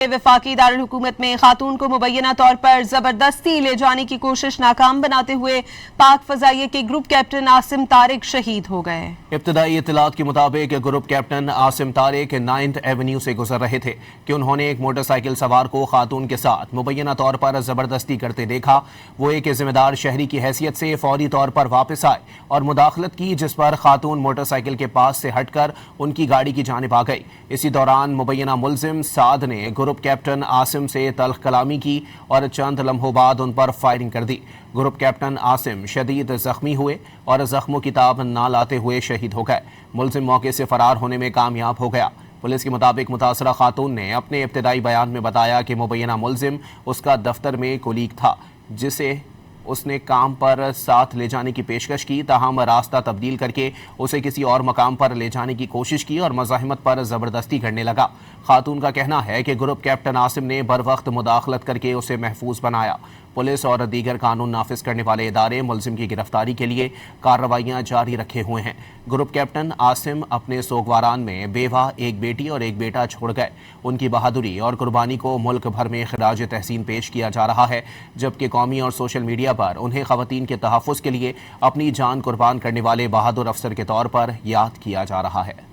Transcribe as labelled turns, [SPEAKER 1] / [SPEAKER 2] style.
[SPEAKER 1] वफाकी दारुल हुकूमत में खातून को मुबैना तौर पर जबरदस्ती ले जाने की कोशिश नाकाम बनाते हुए पाक फजाइये के ग्रुप कैप्टन आसिम तारिक शहीद हो गए।
[SPEAKER 2] इब्तदाई इत्तलात के मुताबिक group captain Asim Tariq 9th Avenue से गुजर रहे थे कि उन्होंने एक मोटरसाइकिल सवार को खातून के साथ मुबैना तौर पर जबरदस्ती करते देखा। वो एक जिम्मेदार शहरी की हैसियत से फौरी तौर पर वापस आए और मुदाखलत की, जिस पर खातून मोटरसाइकिल के पास से हटकर उनकी गाड़ी की जानिब आ गई। इसी दौरान मुबैना मुलजिम साद ने ग्रुप कैप्टन आसिम से तल्ख कलामी की और चंद लम्हों बाद उन पर फायरिंग कर दी। ग्रुप कैप्टन आसिम शदीद जख्मी हुए और जख्मों की ताब ना लाते हुए शहीद हो गए। मुलजिम मौके से फरार होने में कामयाब हो गया। पुलिस के मुताबिक मुतासरा खातून ने अपने इब्तदाई बयान में बताया कि मुबैना मुलजिम उसका दफ्तर में कोलीग था, जिसे उसने काम पर साथ ले जाने की पेशकश की, ताहम रास्ता तब्दील करके उसे किसी और मकाम पर ले जाने की कोशिश की और मज़ाहमत पर ज़बरदस्ती करने लगा। खातून का कहना है कि ग्रुप कैप्टन आसिम ने बर वक्त मुदाखलत करके उसे महफूज बनाया। पुलिस और दीगर कानून नाफिज करने वाले इदारे मुलजिम की गिरफ्तारी के लिए कार्रवाइयाँ जारी रखे हुए हैं। ग्रुप कैप्टन आसिम अपने सोगवारान में बेवा, एक बेटी और एक बेटा छोड़ गए। उनकी बहादुरी और कुर्बानी को मुल्क भर में खिराज तहसीन पेश किया जा रहा है, जबकि कौमी और सोशल मीडिया पर उन्हें ख़वातीन के तहफ़्फ़ुज़ के लिए अपनी जान कुर्बान करने वाले बहादुर अफसर के तौर पर याद किया जा रहा है।